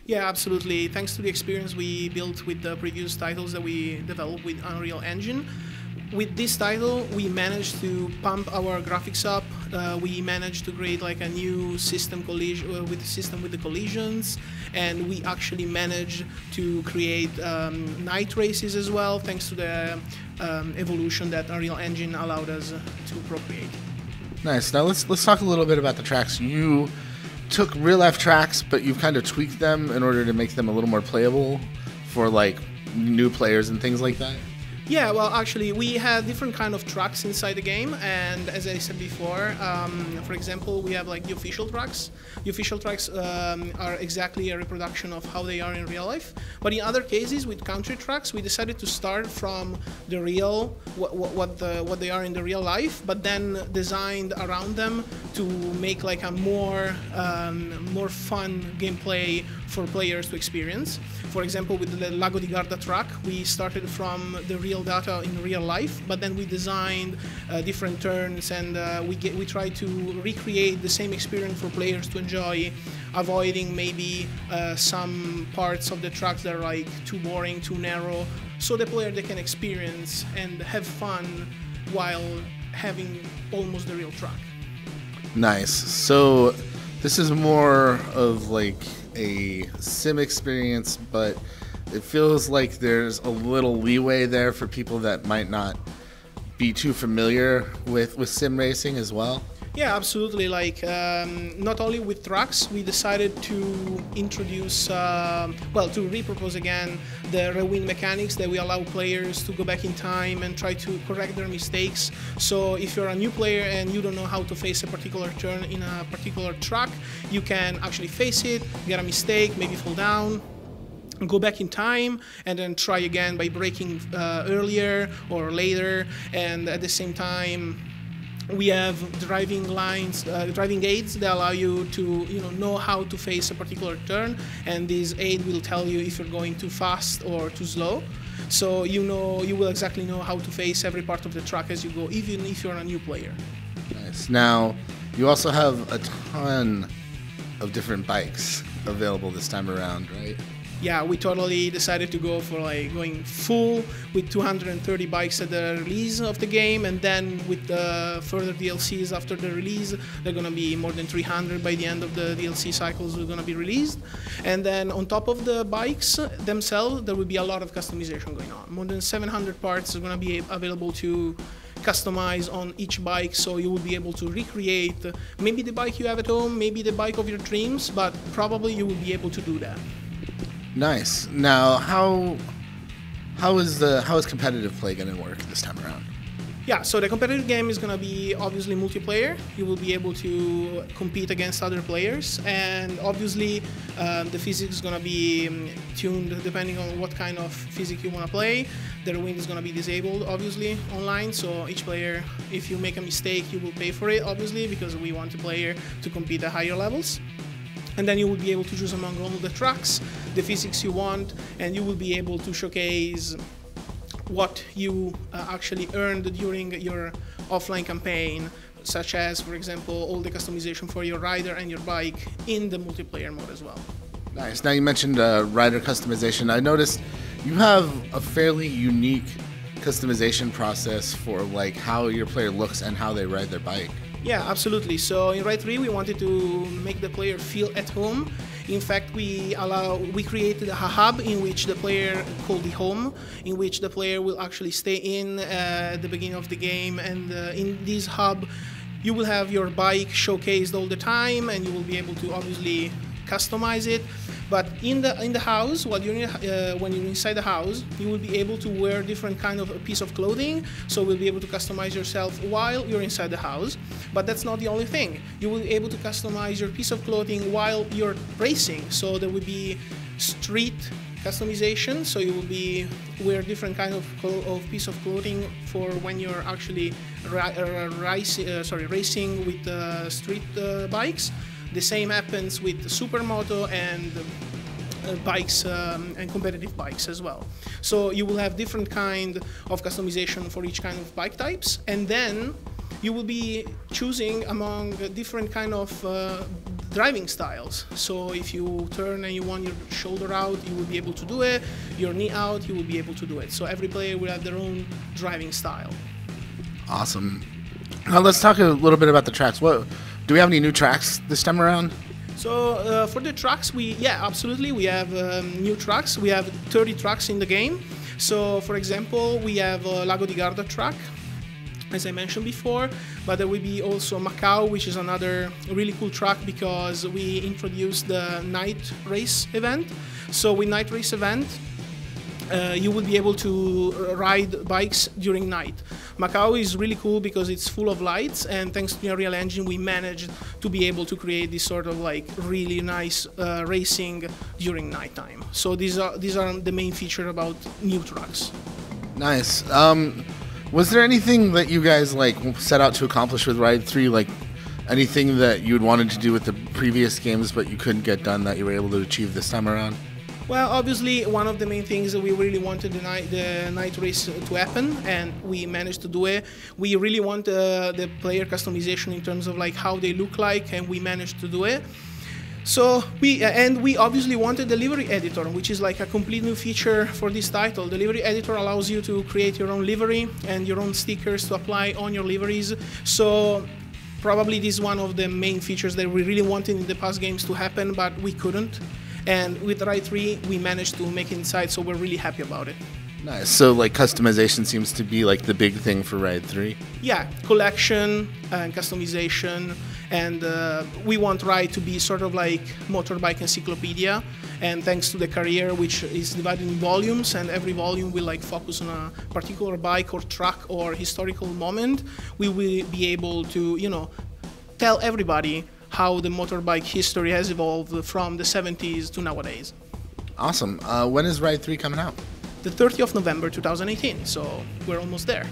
Yeah, absolutely. Thanks to the experience we built with the previous titles that we developed with Unreal Engine, with this title, we managed to pump our graphics up. We managed to create like a new system collision with the system with the collisions, and we actually managed to create night races as well, thanks to the evolution that Unreal Engine allowed us to procreate. Nice. Now let's talk a little bit about the tracks. You took real life tracks, but you've kind of tweaked them in order to make them a little more playable for like new players and things like that. Yeah, well, actually, we had different kind of tracks inside the game, and as I said before, for example, we have like the official tracks. The official tracks are exactly a reproduction of how they are in real life. But in other cases, with country tracks, we decided to start from the real, what they are in the real life, but then designed around them to make like a more fun gameplay for players to experience. For example, with the Lago di Garda track, we started from the real data in real life, but then we designed different turns, and we tried to recreate the same experience for players to enjoy, avoiding maybe some parts of the tracks that are like too boring, too narrow, so the player they can experience and have fun while having almost the real track. Nice. So this is more of like a sim experience, but it feels like there's a little leeway there for people that might not be too familiar with sim racing as well. Yeah, absolutely. Like, not only with tracks, we decided to introduce, to repropose again the rewind mechanics that we allow players to go back in time and try to correct their mistakes. So if you're a new player and you don't know how to face a particular turn in a particular track, you can actually face it, get a mistake, maybe fall down, go back in time, and then try again by braking earlier or later. And at the same time, we have driving aids that allow you to know how to face a particular turn, and this aid will tell you if you're going too fast or too slow. So you will exactly know how to face every part of the track as you go, even if you're a new player. Nice. Now, you also have a ton of different bikes available this time around, right? Yeah, we totally decided to go for like going full with 230 bikes at the release of the game, and then with the further DLCs after the release, they're gonna be more than 300 by the end of the DLC cycles are gonna be released. And then on top of the bikes themselves, there will be a lot of customization going on. More than 700 parts are gonna be available to customize on each bike, so you will be able to recreate maybe the bike you have at home, maybe the bike of your dreams, but probably you will be able to do that. Nice. Now, how is competitive play going to work this time around? Yeah, so the competitive game is going to be obviously multiplayer. You will be able to compete against other players, and obviously the physics is going to be tuned depending on what kind of physics you want to play. The rewind is going to be disabled, obviously, online, so each player, if you make a mistake, you will pay for it, obviously, because we want the player to compete at higher levels. And then you will be able to choose among all the tracks, the physics you want, and you will be able to showcase what you actually earned during your offline campaign, such as, for example, all the customization for your rider and your bike in the multiplayer mode as well. Nice. Now you mentioned rider customization. I noticed you have a fairly unique customization process for like how your player looks and how they ride their bike. Yeah, absolutely. So in Ride 3, we wanted to make the player feel at home. In fact, we created a hub in which the player, called the home, in which the player will actually stay in at the beginning of the game. And in this hub, you will have your bike showcased all the time, and you will be able to obviously customize it. But in the house, when you're inside the house, you will be able to wear different kind of a piece of clothing. So you'll be able to customize yourself while you're inside the house. But that's not the only thing. You will be able to customize your piece of clothing while you're racing. So there will be street customization. So you will be wear different kind of piece of clothing for when you're actually racing with street bikes. The same happens with supermoto and bikes and competitive bikes as well. So you will have different kind of customization for each kind of bike types, and then you will be choosing among different kind of driving styles. So if you turn and you want your shoulder out, you will be able to do it. Your knee out, you will be able to do it. So every player will have their own driving style. Awesome. Now let's talk a little bit about the tracks. What do we have any new tracks this time around? So for the tracks, absolutely, we have new tracks. We have 30 tracks in the game. So for example, we have Lago di Garda track, as I mentioned before, but there will be also Macau, which is another really cool track because we introduced the night race event. So with night race event, you will be able to ride bikes during night. Macau is really cool because it's full of lights, and thanks to the Unreal Engine we managed to be able to create this sort of like really nice racing during nighttime. So these are the main feature about new tracks. Nice. Was there anything that you guys like set out to accomplish with Ride 3, like anything that you had wanted to do with the previous games but you couldn't get done that you were able to achieve this time around? Well, obviously, one of the main things that we really wanted the night race to happen, and we managed to do it. We really want the player customization in terms of like how they look like, and we managed to do it. So we obviously wanted Delivery Editor, which is like a complete new feature for this title. Delivery Editor allows you to create your own livery and your own stickers to apply on your liveries. So probably this is one of the main features that we really wanted in the past games to happen, but we couldn't. And with Ride 3, we managed to make it inside, so we're really happy about it. Nice. So, like, customization seems to be, like, the big thing for Ride 3? Yeah, collection and customization. And we want Ride to be sort of like motorbike encyclopedia. And thanks to the career, which is divided in volumes, and every volume will, like, focus on a particular bike or truck or historical moment, we will be able to, you know, tell everybody how the motorbike history has evolved from the 70s to nowadays. Awesome. When is Ride 3 coming out? The 30th of November 2018, so we're almost there.